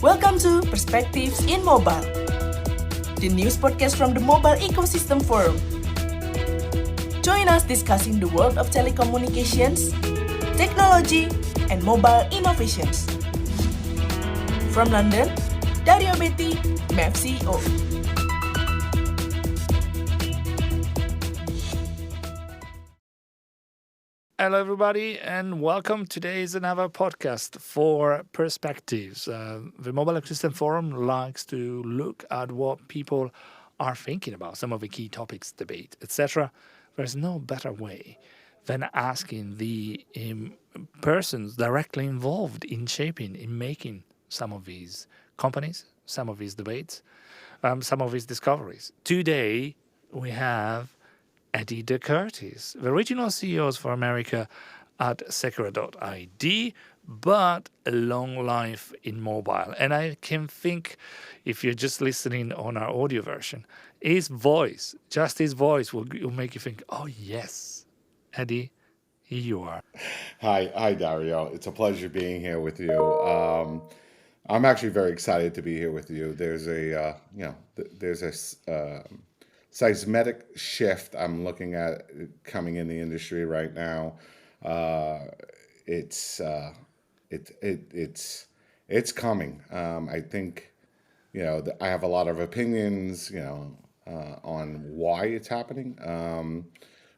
Welcome to Perspectives in Mobile, the news podcast from the Mobile Ecosystem Forum. Join us discussing the world of telecommunications, technology, and mobile innovations. From London, Dario Betty, MEF CEO. Hello, everybody, and welcome. Today is another podcast for Perspectives. The Mobile Ecosystem Forum likes to look at what people are thinking about, some of the key topics, debate, etc. There's no better way than asking the persons directly involved in shaping, in making some of these companies, some of these debates, some of these discoveries. Today, we have Eddie DeCurtis, the regional CEOs for America at Secura.id, but a long life in mobile. And I can think, if you're just listening on our audio version, his voice, just his voice will make you think, oh, yes, Eddie, here you are. Hi, Dario. It's a pleasure being here with you. I'm actually very excited to be here with you. There's a seismic shift I'm looking at coming in the industry right now. It's it's coming. I think I have a lot of opinions, on why it's happening.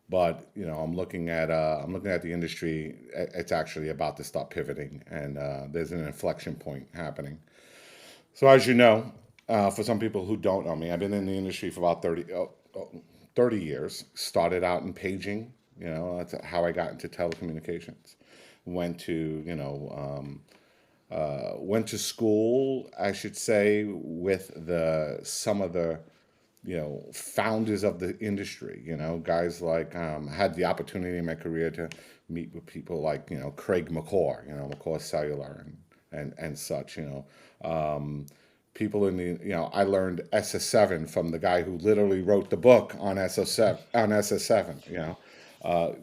But I'm looking at the industry. It's actually about to start pivoting, and there's an inflection point happening. So as you know, for some people who don't know me, I've been in the industry for about 30 years. Started out in paging. That's how I got into telecommunications. Went to, went to school, I should say, with some of the, founders of the industry, guys like, had the opportunity in my career to meet with people like, Craig McCaw, McCaw Cellular and such, people in I learned SS7 from the guy who literally wrote the book on SS7,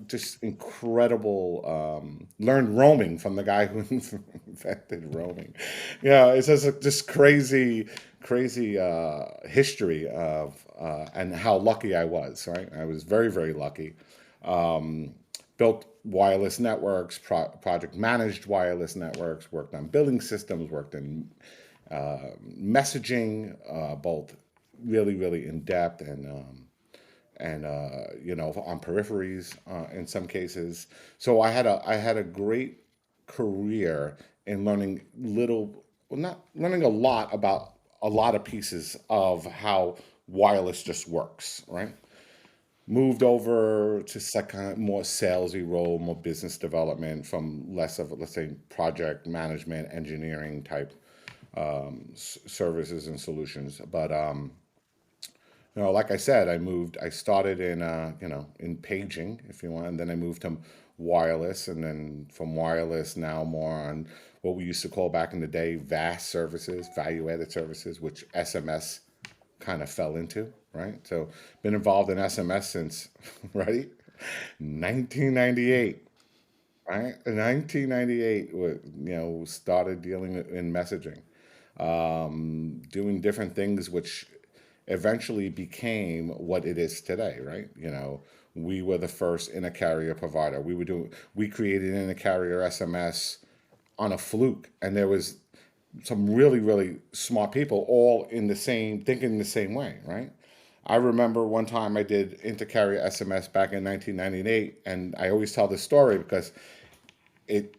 just incredible. Learned roaming from the guy who invented roaming. It's just crazy history of and how lucky I was. Right, I was very, very lucky. Built wireless networks, project managed wireless networks, worked on billing systems, worked in messaging, both really, really in depth and on peripheries in some cases. So I had a great career in learning not learning a lot about a lot of pieces of how wireless just works, right? Moved over to kind of more salesy role, more business development from less of, let's say, project management, engineering type services and solutions. But like I said, I started in in paging, if you want, and then I moved to wireless, and then from wireless now more on what we used to call back in the day VAS services, value added services, which SMS kind of fell into, right? So been involved in SMS since, right, 1998. Right, in 1998, started dealing in messaging, doing different things, which eventually became what it is today, right? We were the first in a carrier provider. We created in a carrier SMS on a fluke, and there was some really, really smart people all thinking the same way, right? I remember one time I did intercarrier SMS back in 1998, and I always tell this story because intercarrier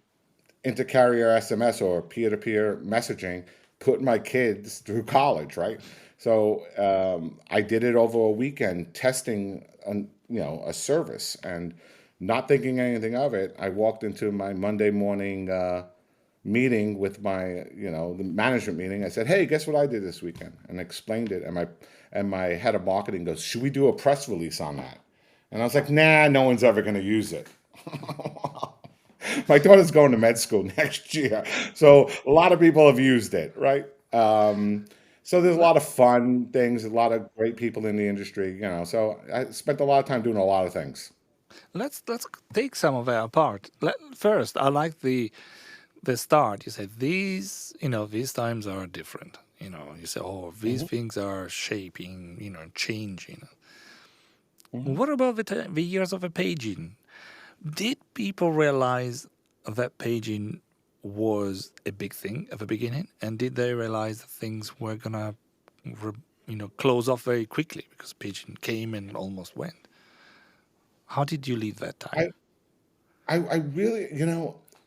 SMS or peer-to-peer messaging put my kids through college, right? So I did it over a weekend testing, a service, and not thinking anything of it. I walked into my Monday morning meeting with my, the management meeting. I said, "Hey, guess what I did this weekend?" And explained it. And my head of marketing goes, "Should we do a press release on that?" And I was like, "Nah, no one's ever going to use it." My daughter's going to med school next year, so a lot of people have used it, right? So there's a lot of fun things, a lot of great people in the industry, So I spent a lot of time doing a lot of things. Let's take some of that apart. First, I like the start, you say these times are different. You say, oh, these Hmm. things are shaping, changing. Hmm. What about the years of a paging? Did people realize that paging was a big thing at the beginning, and did they realize that things were gonna, close off very quickly because paging came and almost went? How did you leave that time? I, I really,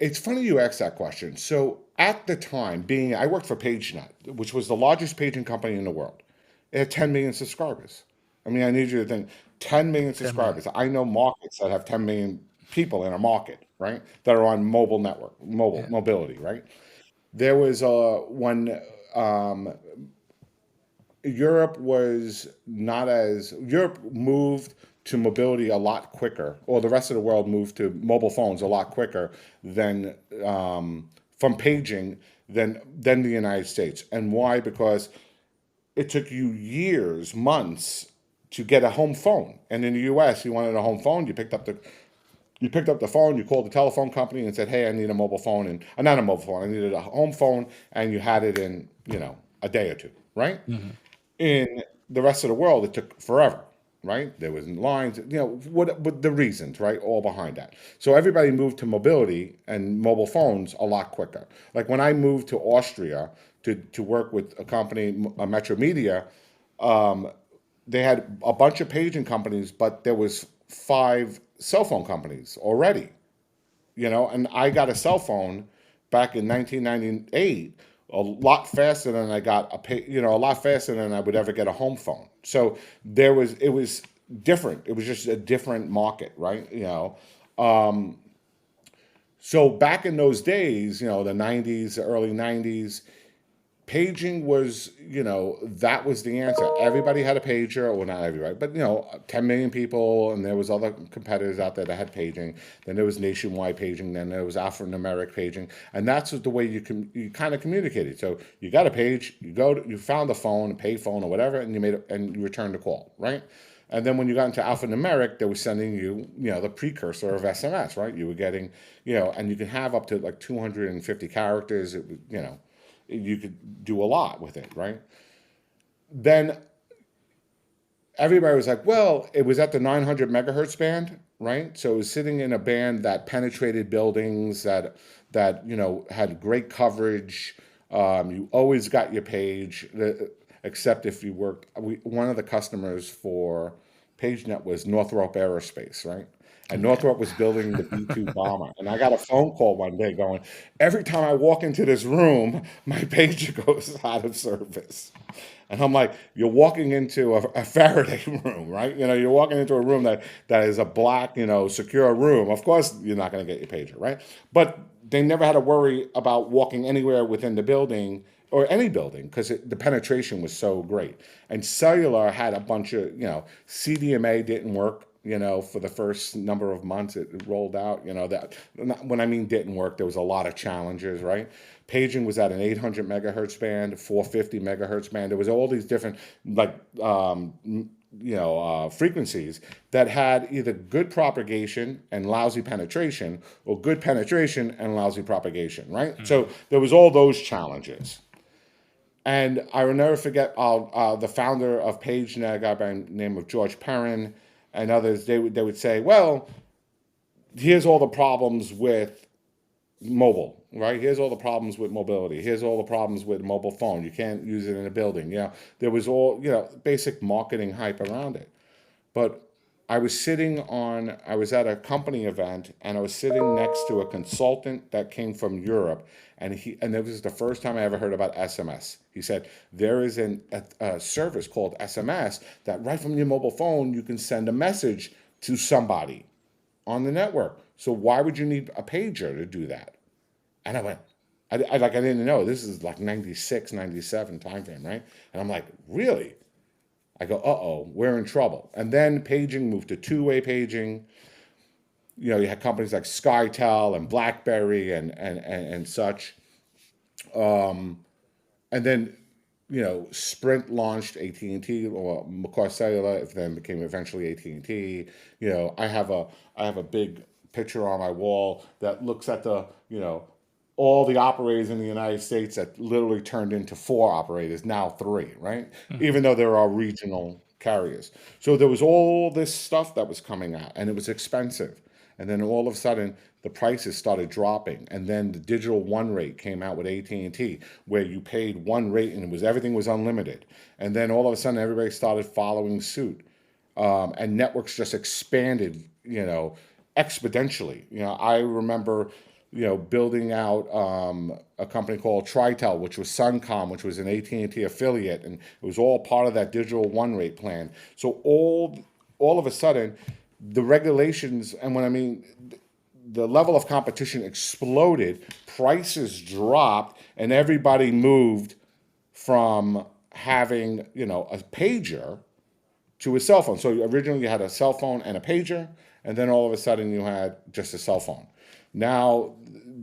it's funny you asked that question. So at the time, I worked for PageNet, which was the largest paging company in the world. It had 10 million subscribers. I mean, I need you to think 10 million 10 million. subscribers. I know markets that have 10 million people in a market, right? That are on mobile network, mobile Yeah. mobility, right? There was one um, Europe was not as Europe moved to mobility a lot quicker, or the rest of the world moved to mobile phones a lot quicker than from paging than the United States. And why? Because it took you years, months to get a home phone. And in the U.S., you wanted a home phone, you picked up the phone, you called the telephone company and said, "Hey, I need a mobile phone," and not a mobile phone, I needed a home phone, and you had it in a day or two, right? Hmm. In the rest of the world, it took forever, right? There was lines, what the reasons, right? All behind that. So everybody moved to mobility and mobile phones a lot quicker. Like when I moved to Austria to work with a company, Metro Media, they had a bunch of paging companies, but there was 5 cell phone companies already, and I got a cell phone back in 1998 a lot faster than I got a lot faster than I would ever get a home phone. So it was different. It was just a different market, right? So back in those days, the 90s, the early 90s, paging was, that was the answer. Everybody had a pager, well, not everybody, but 10 million people, and there was other competitors out there that had paging. Then there was nationwide paging. Then there was alphanumeric paging, and that's the way you kind of communicated. So you got a page, you found a phone, a pay phone or whatever, and you returned the call, right? And then when you got into alphanumeric, they were sending you, the precursor of SMS, right? You were getting, and you can have up to like 250 characters. It was, you could do a lot with it, right? Then everybody was like, well, it was at the 900 megahertz band, right? So it was sitting in a band that penetrated buildings, that had great coverage. You always got your page, except if you worked. One of the customers for PageNet was Northrop Aerospace, right? And Okay. Northrop was building the B-2 bomber. And I got a phone call one day going, every time I walk into this room, my pager goes out of service. And I'm like, you're walking into a Faraday room, right? You're walking into a room that is a black, secure room. Of course, you're not going to get your pager, right? But they never had to worry about walking anywhere within the building or any building because the penetration was so great. And cellular had a bunch of, CDMA didn't work. For the first number of months it rolled out, that when I mean didn't work, there was a lot of challenges, right? Paging was at an 800 megahertz band, 450 megahertz band. There was all these different like frequencies that had either good propagation and lousy penetration, or good penetration and lousy propagation, right? So Hmm. there was all those challenges. And I will never forget the founder of PageNet, a guy by the name of George Perrin, and others. They would say, well, here's all the problems with mobile, right? Here's all the problems with mobility. Here's all the problems with mobile phone. You can't use it in a building. There was all, basic marketing hype around it. But I was at a company event, and I was sitting next to a consultant that came from Europe. And this was the first time I ever heard about SMS. He said, there is a service called SMS that right from your mobile phone, you can send a message to somebody on the network. So why would you need a pager to do that? And I went, I didn't know. This is like 96, 97 time frame, right? And I'm like, really? I go, uh-oh, we're in trouble. And then paging moved to two-way paging. You had companies like SkyTel and BlackBerry and such. And then, Sprint launched AT&T, or McCaw Cellular, it then became eventually AT&T. I have a big picture on my wall that looks at the all the operators in the United States that literally turned into 4 operators, now 3, right? Even though there are regional carriers. So there was all this stuff that was coming out and it was expensive. And then all of a sudden the prices started dropping. And then the digital one rate came out with AT&T where you paid one rate and everything was unlimited. And then all of a sudden everybody started following suit. And networks just expanded, exponentially. I remember, building out a company called Tritel, which was Suncom, which was an AT&T affiliate, and it was all part of that digital one rate plan. So all of a sudden, the regulations, and when I mean the level of competition exploded, prices dropped, and everybody moved from having, a pager to a cell phone. So originally you had a cell phone and a pager, and then all of a sudden you had just a cell phone. Now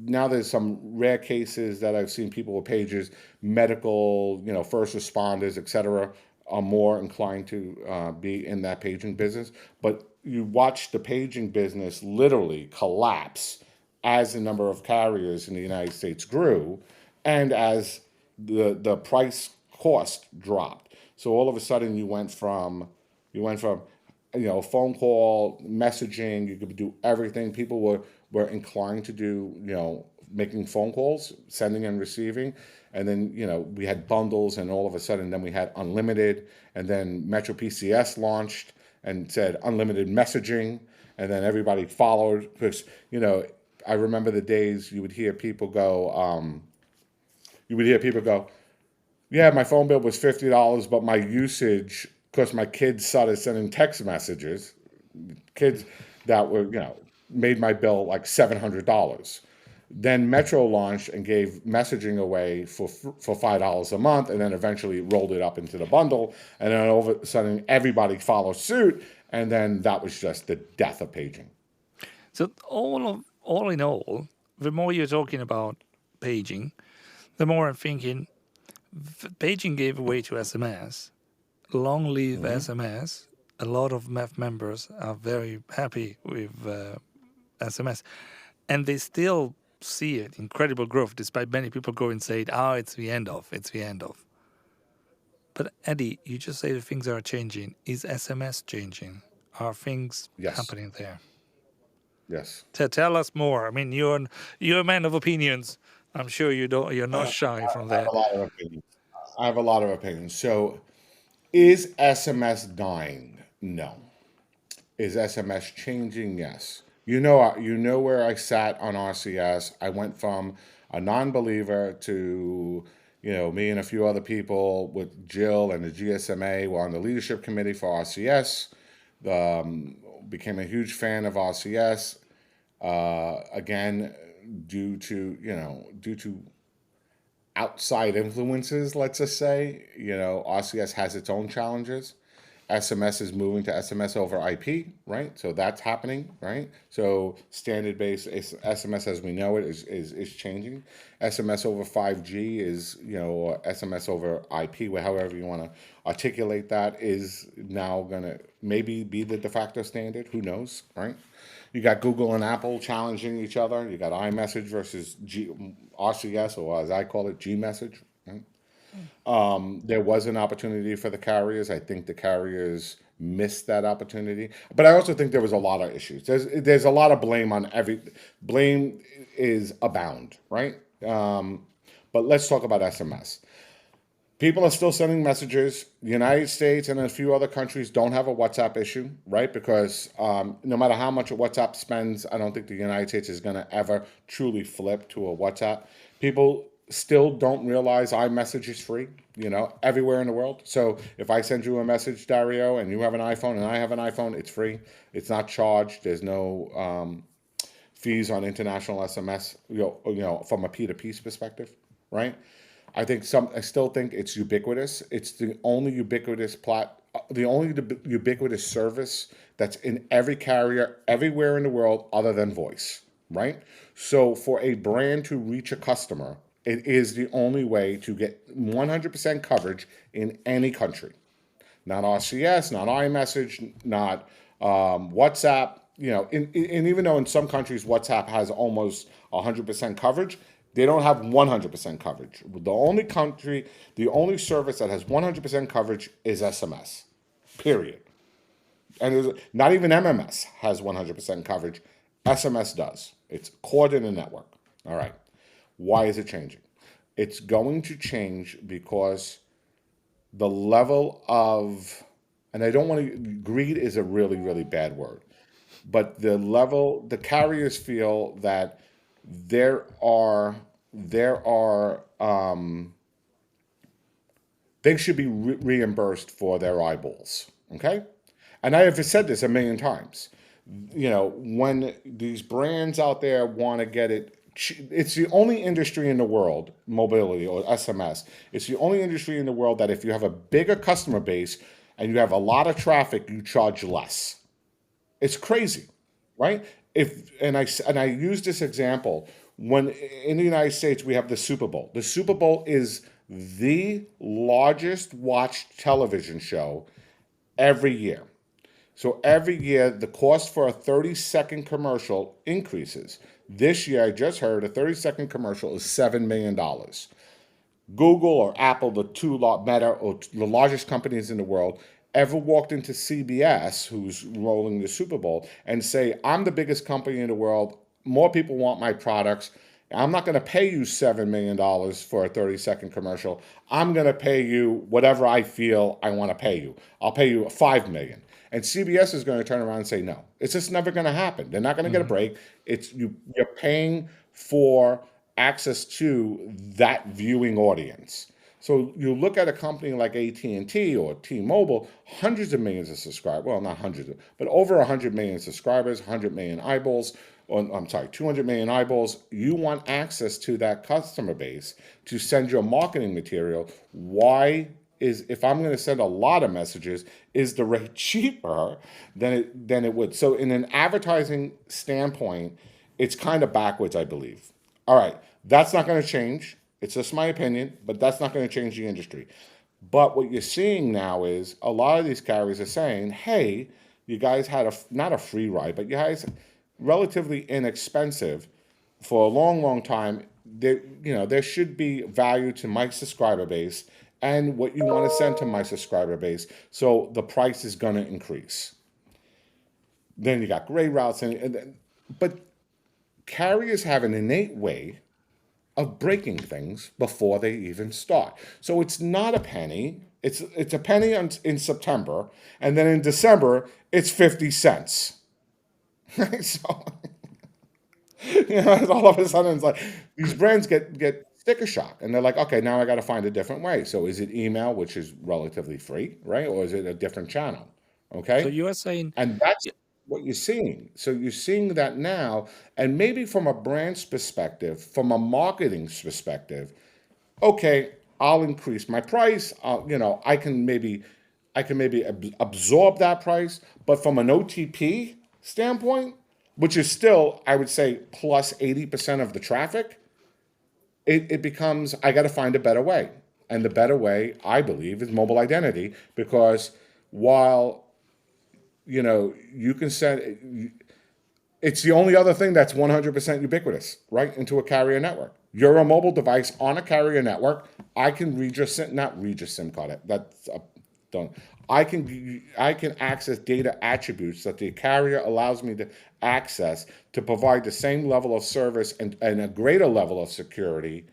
there's some rare cases that I've seen people with pagers, medical, first responders, et cetera, are more inclined to be in that paging business. But you watch the paging business literally collapse as the number of carriers in the United States grew and as the price cost dropped. So all of a sudden you went from phone call, messaging, you could do everything. People were inclined to do, making phone calls, sending and receiving. And then, we had bundles, and all of a sudden then we had unlimited, and then Metro PCS launched and said unlimited messaging, and then everybody followed because, I remember the days you would hear people go, yeah, my phone bill was $50, but my usage, because my kids started sending text messages, kids that were, made my bill like $700. Then Metro launched and gave messaging away for $5 a month, and then eventually rolled it up into the bundle. And then all of a sudden, everybody followed suit, and then that was just the death of paging. So all in all, the more you're talking about paging, the more I'm thinking paging gave way to SMS. Long live SMS. A lot of MEF members are very happy with SMS, and they still see it incredible growth, despite many people go and say, it's the end of. But Eddie, you just say that things are changing. Is SMS changing? Are things happening there? Yes. Tell us more. I mean, you're a man of opinions. I'm sure you're not shy from that. I have a lot of opinions. So, is SMS dying? No. Is SMS changing? Yes. You know where I sat on RCS. I went from a non-believer to, me and a few other people with Jill and the GSMA were on the leadership committee for RCS. Became a huge fan of RCS. Again, due to outside influences, let's just say, RCS has its own challenges. SMS is moving to SMS over IP, right? So that's happening, right? So standard-based SMS as we know it is changing. SMS over 5G is, or SMS over IP, however you want to articulate that, is now going to maybe be the de facto standard. Who knows, right? You got Google and Apple challenging each other. You got iMessage versus RCS, or as I call it, Gmessage, right? There was an opportunity for the carriers. I think the carriers missed that opportunity. But I also think there was a lot of issues. There's a lot of blame on blame is abound, right? But let's talk about SMS. People are still sending messages. The United States and a few other countries don't have a WhatsApp issue, right? Because no matter how much a WhatsApp spends, I don't think the United States is going to ever truly flip to a WhatsApp. People still don't realize iMessage is free, everywhere in the world. So if I send you a message, Dario, and you have an iPhone and I have an iPhone, it's free. It's not charged. There's no fees on international SMS, from a P2P perspective, right? I still think it's ubiquitous. It's the only ubiquitous ubiquitous service that's in every carrier everywhere in the world other than voice, right? So for a brand to reach a customer, it is the only way to get 100% coverage in any country. Not RCS, not iMessage, not WhatsApp. And even though in some countries WhatsApp has almost 100% coverage, They don't have 100% coverage. The only service that has 100% coverage is SMS, period. And not even MMS has 100% coverage. SMS does. It's core to the network. All right. Why is it changing? It's going to change because the level of, and I don't want to, greed is a really, really bad word, but the carriers feel that there are, there are, they should be reimbursed for their eyeballs. Okay? And I have said this a million times. When these brands out there want to get it, it's the only industry in the world, mobility or SMS, it's the only industry in the world that if you have a bigger customer base and you have a lot of traffic, you charge less. It's crazy, right? I use this example when in the United States we have the Super Bowl. The Super Bowl is the largest watched television show every year. So every year the cost for a 30-second commercial increases. This year I just heard a 30-second commercial is $7 million. Google or Apple, Meta, or the largest companies in the world, ever walked into CBS, who's rolling the Super Bowl, and say, I'm the biggest company in the world, more people want my products, I'm not going to pay you $7 million for a 30-second commercial, I'm going to pay you whatever I feel I want to pay you. I'll pay you $5 million. And CBS is going to turn around and say, no, it's just never going to happen. They're not going to get a break. You're paying for access to that viewing audience. So you look at a company like AT&T or T-Mobile, hundreds of millions of subscribers, well, not hundreds, but over 100 million subscribers, 100 million eyeballs, or I'm sorry, 200 million eyeballs. You want access to that customer base to send your marketing material. If I'm going to send a lot of messages, is the rate cheaper than it would? So in an advertising standpoint, it's kind of backwards, I believe. All right, that's not going to change. It's just my opinion, but that's not going to change the industry. But what you're seeing now is a lot of these carriers are saying, hey, you guys had not a free ride, but you guys relatively inexpensive for a long, long time. There should be value to my subscriber base and what you want to send to my subscriber base. So the price is going to increase. Then you got gray routes, but carriers have an innate way of breaking things before they even start. So it's not a penny. It's a penny in September, and then in December it's 50 cents. So all of a sudden it's like these brands get sticker shock, and they're like, okay, now I got to find a different way. So is it email, which is relatively free, right, or is it a different channel? Okay, So you are saying, and that's what you're seeing. So you're seeing that now, and maybe from a brand's perspective, from a marketing perspective, okay, I'll increase my price. I can maybe absorb that price, but from an OTP standpoint, which is still, I would say, plus 80% of the traffic, it becomes, I got to find a better way. And the better way, I believe, is mobile identity, because while you can send, it's the only other thing that's 100% ubiquitous, right, into a carrier network. You're a mobile device on a carrier network. I can read your SIM, not read your SIM card. Don't. I can access data attributes that the carrier allows me to access to provide the same level of service and a greater level of security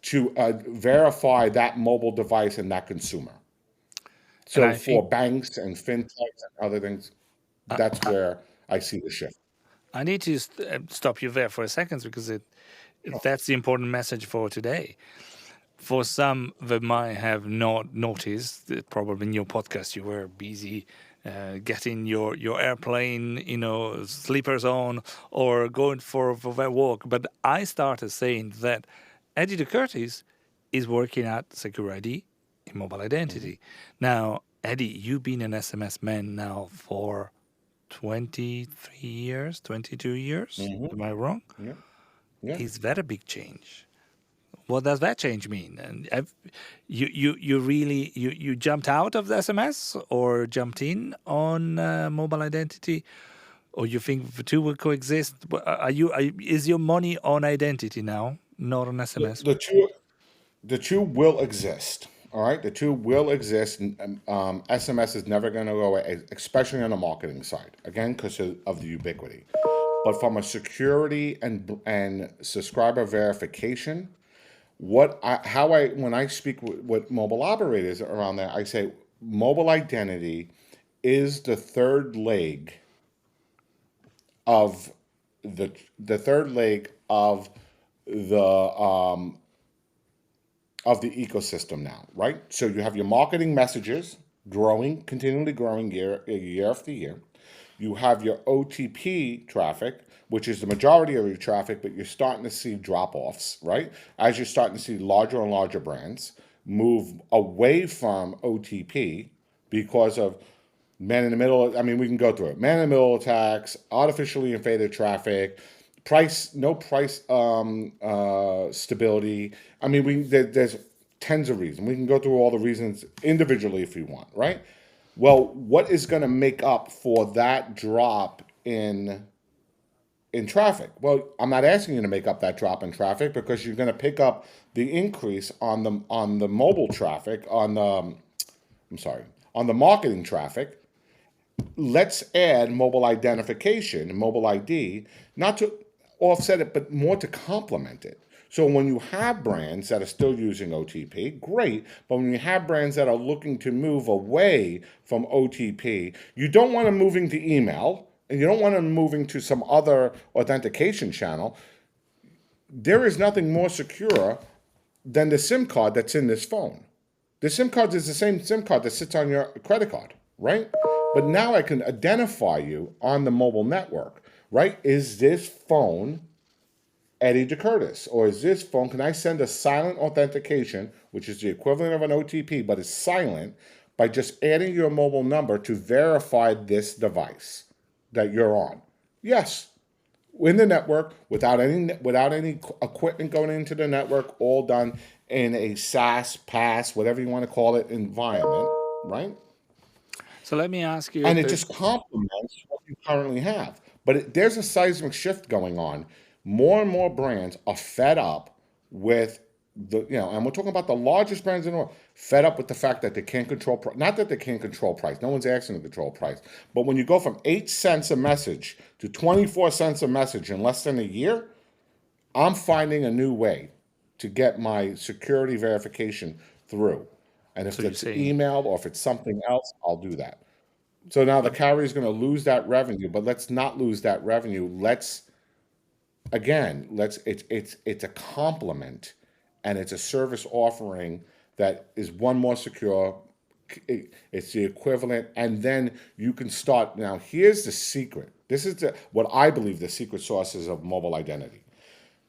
to verify that mobile device and that consumer. and So I for think banks and fintechs and other things, that's where I see the shift. I need to stop you there for a second, because that's the important message for today. For some that might have not noticed, that probably in your podcast you were busy getting your airplane, sleepers on, or going for that walk. But I started saying that Eddie DeCurtis is working at Secure ID in mobile identity. Now, Eddie, you've been an SMS man now for 23 years, 22 years. Am I wrong? Yeah. Yeah. Is that a big change? What does that change mean? And you really jumped out of the SMS or jumped in on mobile identity, or you think the two will coexist? Is your money on identity now? not on The, SMS. the two the two will exist. All right, the two will exist. SMS is never going to go away, especially on the marketing side. Again, because of the ubiquity. But from a security and subscriber verification, when I speak with mobile operators around that, I say mobile identity is the third leg of the third leg the um, of the ecosystem now, right? So you have your marketing messages growing, continually growing year after year. You have your OTP traffic, which is the majority of your traffic, but you're starting to see drop offs, right? As you're starting to see larger and larger brands move away from OTP because of man in the middle. I mean, we can go through it. Man in the middle attacks, artificially inflated traffic, no price stability. I mean, there's tens of reasons. We can go through all the reasons individually if you want, right? Well, what is going to make up for that drop in traffic? Well, I'm not asking you to make up that drop in traffic because you're going to pick up the increase on the mobile traffic I'm sorry, on the marketing traffic. Let's add mobile identification, mobile ID, not to offset it, but more to complement it. So when you have brands that are still using OTP, great. But when you have brands that are looking to move away from OTP, you don't want them moving to email, and you don't want them moving to some other authentication channel. There is nothing more secure than the SIM card that's in this phone. The SIM card is the same SIM card that sits on your credit card, right? But now I can identify you on the mobile network, right? Is this phone Eddie DeCurtis? Or is this phone, can I send a silent authentication, which is the equivalent of an OTP, but is silent, by just adding your mobile number to verify this device that you're on? Yes. In the network, without any equipment going into the network, all done in a SaaS, PaaS, whatever you want to call it, environment, right? So let me ask you And if it just complements what you currently have. But there's a seismic shift going on. More and more brands are fed up with and we're talking about the largest brands in the world, fed up with the fact that they can't control, not that they can't control price. No one's asking to control price. But when you go from 8 cents a message to 24 cents a message in less than a year, I'm finding a new way to get my security verification through. And if so you're it's saying email or if it's something else, I'll do that. So now the carrier is going to lose that revenue, but let's not lose that revenue. It's a complement, and it's a service offering that is one more secure. It's the equivalent, and then you can start. Now, here's the secret. This is what I believe the secret sauce is of mobile identity.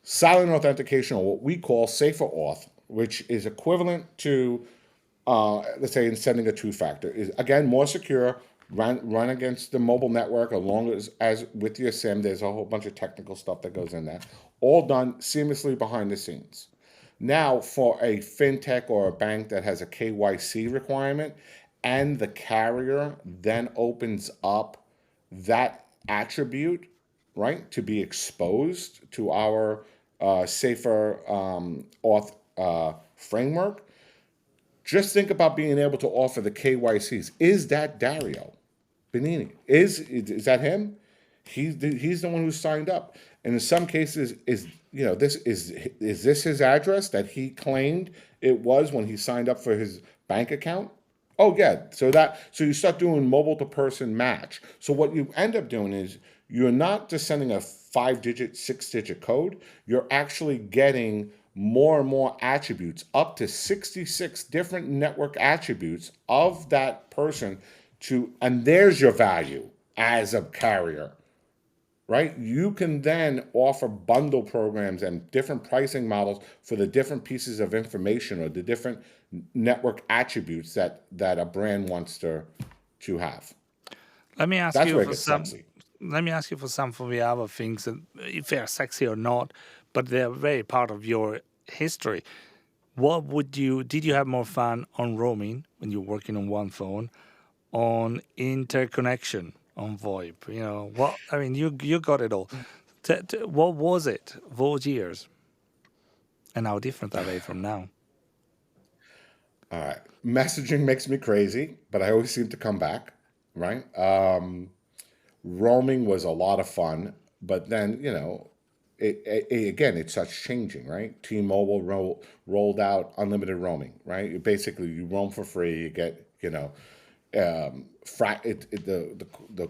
Silent authentication, or what we call safer auth, which is equivalent to, let's say, in sending a two-factor, is again more secure. Run against the mobile network, along as with your SIM. There's a whole bunch of technical stuff that goes in there, all done seamlessly behind the scenes. Now, for a fintech or a bank that has a KYC requirement, and the carrier then opens up that attribute, right, to be exposed to our safer auth framework. Just think about being able to offer the KYCs. Is that Dario Benini? Is that him? He's the one who signed up. And in some cases, is this his address that he claimed it was when he signed up for his bank account? Oh yeah. So you start doing mobile to person match. So what you end up doing is you're not just sending a 5-digit, 6-digit code. You're actually getting more and more attributes, up to 66 different network attributes of that person and there's your value as a carrier, right? You can then offer bundle programs and different pricing models for the different pieces of information or the different network attributes that a brand wants to have. let me ask That's you where it for gets some. sexy. Let me ask you for some of the other things, if they're sexy or not, but they're very part of your history. Did you have more fun on roaming when you're working on one phone, on interconnection, on VoIP? I mean, you got it all. What was it those years? And how different are they from now? All right. Messaging makes me crazy, but I always seem to come back, right? Roaming was a lot of fun, but then, again, it starts changing, right? T-Mobile rolled out unlimited roaming, right? You roam for free, you get, the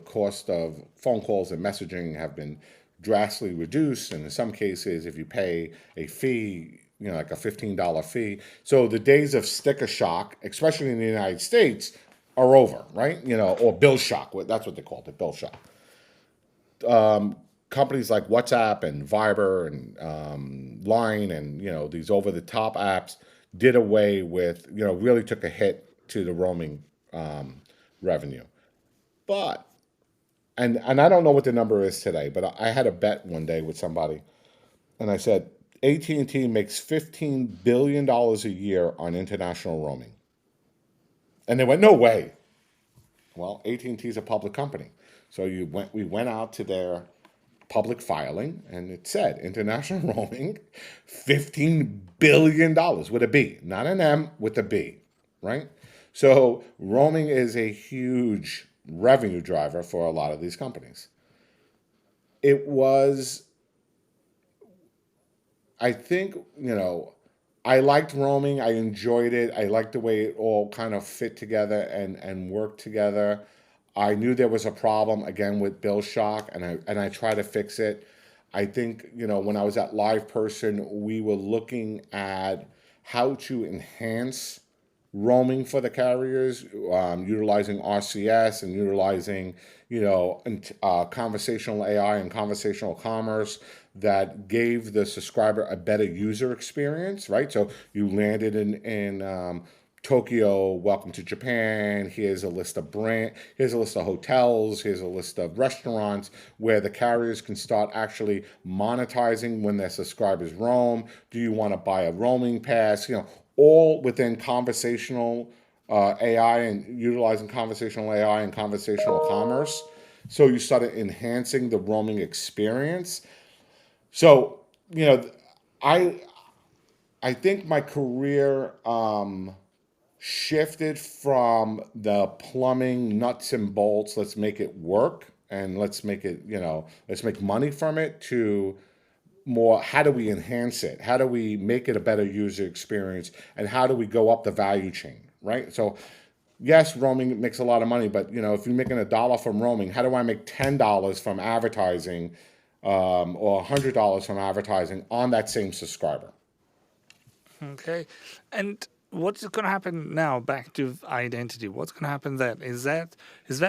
cost of phone calls and messaging have been drastically reduced, and in some cases, if you pay a fee, like a $15 fee. So the days of sticker shock, especially in the United States, are over, right? Or bill shock. That's what they called it, bill shock. Companies like WhatsApp and Viber and Line and these over-the-top apps did away with, really took a hit to the roaming revenue. But and I don't know what the number is today, but I had a bet one day with somebody, and I said AT&T makes $15 billion a year on international roaming, and they went, no way. Well, AT&T is a public company, so we went out to their public filing, and it said international roaming, $15 billion with a B, not an M, with a B, right? So roaming is a huge revenue driver for a lot of these companies. It was, I think, I liked roaming. I enjoyed it. I liked the way it all kind of fit together and worked together. I knew there was a problem again with bill shock, and I tried to fix it. I think, when I was at Live Person, we were looking at how to enhance roaming for the carriers, utilizing RCS and utilizing, conversational AI and conversational commerce that gave the subscriber a better user experience, right? So you landed in Tokyo, welcome to Japan. Here's a list of hotels, here's a list of restaurants where the carriers can start actually monetizing when their subscribers roam. Do you want to buy a roaming pass? All within conversational AI and utilizing conversational AI and conversational commerce. So you started enhancing the roaming experience. So, I I think my career shifted from the plumbing nuts and bolts, let's make it work and let's make it, let's make money from it, to more, how do we enhance it? How do we make it a better user experience? And how do we go up the value chain, right? So yes, roaming makes a lot of money, but if you're making $1 from roaming, how do I make $10 from advertising, or $100 from advertising on that same subscriber? Okay. And what's going to happen now? Back to identity. What's going to happen then? Is that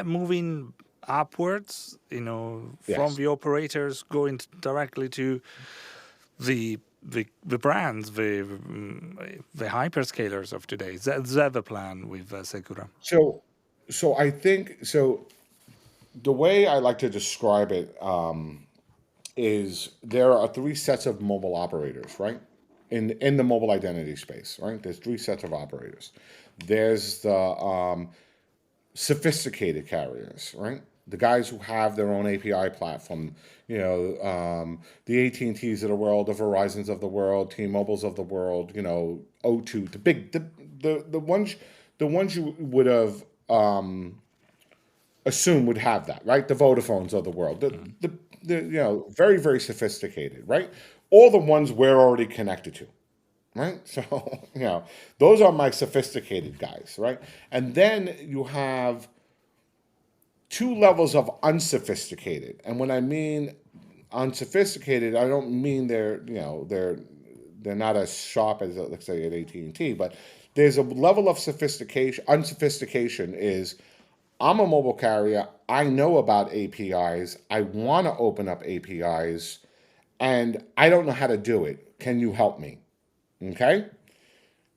moving upwards? From Yes. the operators going directly to the brands, the hyperscalers of today. Is that the plan with Secura? So, so I think so. The way I like to describe it is there are three sets of mobile operators, right? In the mobile identity space, right? There's three sets of operators. There's the sophisticated carriers, right? The guys who have their own API platform, the AT&Ts of the world, the Verizons of the world, T-Mobiles of the world, O2, the ones you would have assumed would have that, right? The Vodafones of the world, the very, very sophisticated, right? All the ones we're already connected to, right? So, those are my sophisticated guys, right? And then you have two levels of unsophisticated. And when I mean unsophisticated, I don't mean they're not as sharp as, let's say, at AT&T, but there's a level of sophistication. Unsophistication is, I'm a mobile carrier. I know about APIs. I want to open up APIs, and I don't know how to do it. Can you help me? Okay?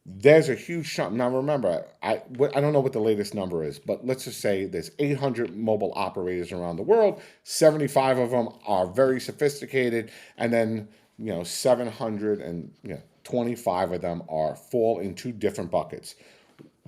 There's a huge chunk. Now remember, I don't know what the latest number is, but let's just say there's 800 mobile operators around the world. 75 of them are very sophisticated, and then 725 of them fall in two different buckets.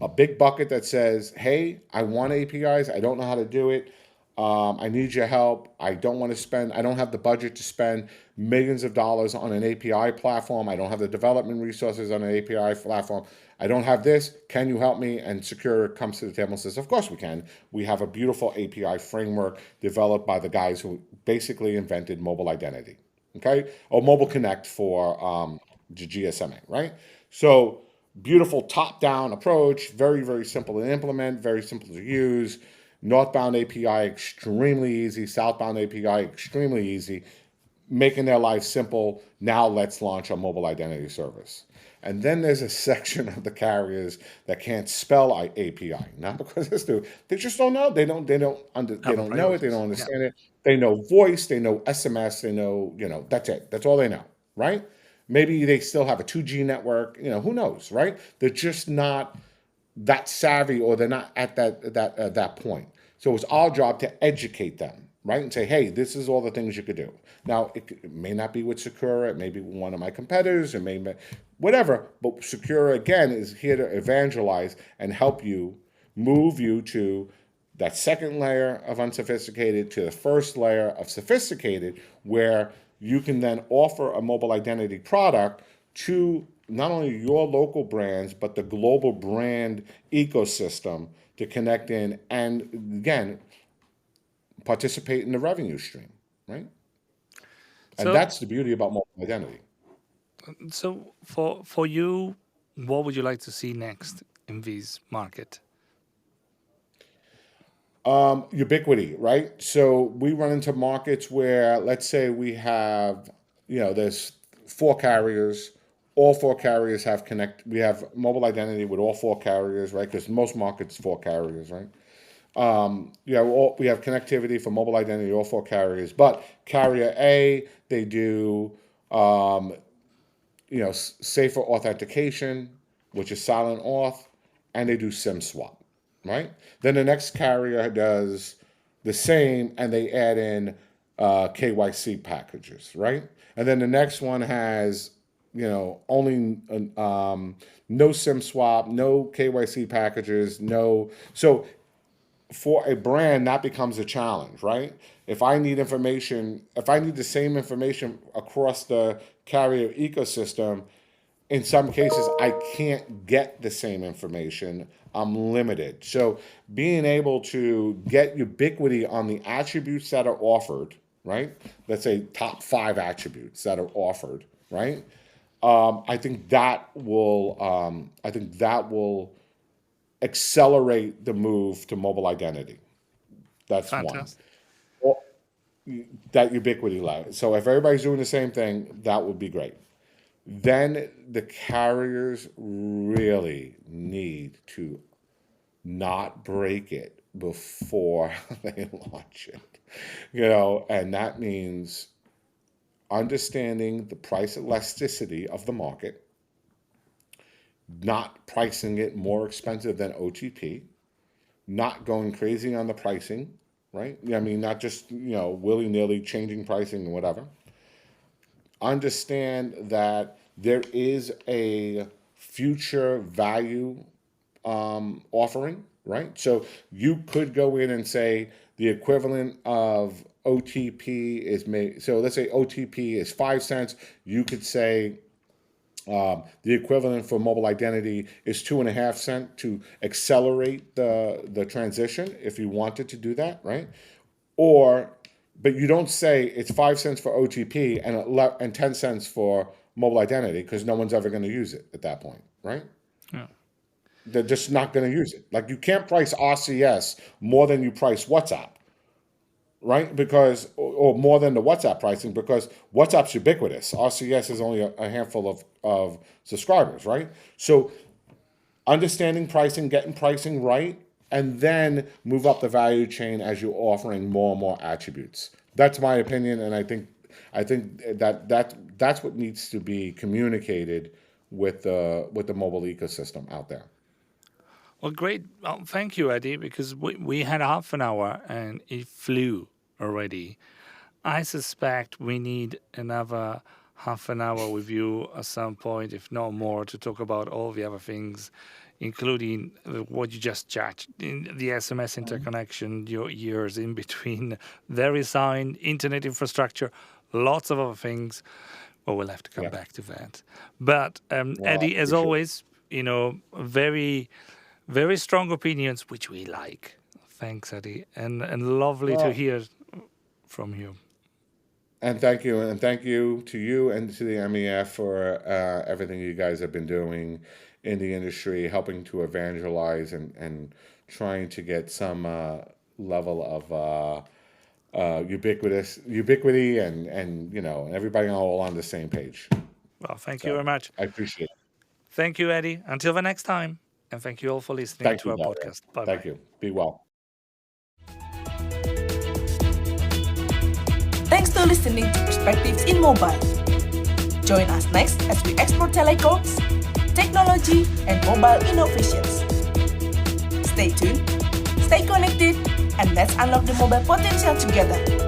A big bucket that says, hey, I want APIs. I don't know how to do it. I need your help. I don't have the budget to spend millions of dollars on an API platform. I don't have the development resources on an API platform. I don't have this. Can you help me? And Secure comes to the table and says, of course we can. We have a beautiful API framework developed by the guys who basically invented mobile identity, okay? Or Mobile Connect for GSMA, right? So beautiful top-down approach, very, very simple to implement, very simple to use. Northbound API, extremely easy. Southbound API, extremely easy. Making their life simple. Now let's launch a mobile identity service. And then there's a section of the carriers that can't spell API, not because it's new. They just don't know. They don't know it. They don't Priorities. understand it. They know voice. They know SMS. They know, that's it. That's all they know, right? Maybe they still have a 2G network. Who knows, right? They're just not that savvy, or they're not at that point. So it's our job to educate them, right? And say, hey, this is all the things you could do. It may not be with Sakura, it may be one of my competitors, it may be whatever, but Sakura, again, is here to evangelize and help you, move you to that second layer of unsophisticated to the first layer of sophisticated, where you can then offer a mobile identity product to not only your local brands, but the global brand ecosystem to connect in and, again, participate in the revenue stream, right? And So, that's the beauty about mobile identity. so for you, what would you like to see next in this market? Ubiquity, right? So we run into markets where, let's say we have, there's 4 carriers. All 4 carriers have we have mobile identity with all 4 carriers, right? Because most markets 4 carriers, right? We have connectivity for mobile identity, all 4 carriers. But carrier A, they do, safer authentication, which is silent auth, and they do SIM swap, right? Then the next carrier does the same, and they add in KYC packages, right? And then the next one has, only no SIM swap, no KYC packages, no. So for a brand, that becomes a challenge, right? If I need the same information across the carrier ecosystem, in some cases, I can't get the same information. I'm limited. So being able to get ubiquity on the attributes that are offered, right? Let's say top 5 attributes that are offered, right? I think that will accelerate the move to mobile identity. That's one. Fantastic. Or that ubiquity level. So if everybody's doing the same thing, that would be great. Then the carriers really need to not break it before they launch it. And that means understanding the price elasticity of the market, not pricing it more expensive than OTP, not going crazy on the pricing, right? I mean, not just, willy-nilly changing pricing and whatever. Understand that there is a future value offering, right? So you could go in and say the equivalent of OTP is made. So let's say OTP is 5 cents. You could say the equivalent for mobile identity is 2.5 cents to accelerate the transition if you wanted to do that, right? But you don't say it's 5 cents for OTP and 10 cents for mobile identity, because no one's ever going to use it at that point, right? Yeah. They're just not going to use it. Like, you can't price RCS more than you price WhatsApp, right? Because, or more than the WhatsApp pricing, because WhatsApp's ubiquitous. RCS is only a handful of subscribers, right? So understanding pricing, getting pricing right, and then move up the value chain as you're offering more and more attributes. That's my opinion, and I think that's what needs to be communicated with the mobile ecosystem out there. Well, great. Well, thank you, Eddie, because we had half an hour and it flew already. I suspect we need another half an hour with you at some point, if not more, to talk about all the other things, including what you just chatted, in the SMS interconnection, your years in between, their design, internet infrastructure, lots of other things. Well, we'll have to come Yeah. back to that. But Well, Eddie, as appreciate it. always, very, very strong opinions, which we like. Thanks, Eddie, and lovely to Well, hear from you. and thank you to you and to the MEF for everything you guys have been doing in the industry, helping to evangelize and trying to get some level of ubiquity and everybody all on the same page. Well, thank you So very much. I appreciate it. Thank you, Eddie. Until the next time. And thank you all for listening Thank to you, our Dario. podcast. Bye-bye. Thank you. Be well. Thanks for listening to Perspectives in Mobile. Join us next as we explore telecoms, technology, and mobile innovations. Stay tuned, stay connected, and let's unlock the mobile potential together.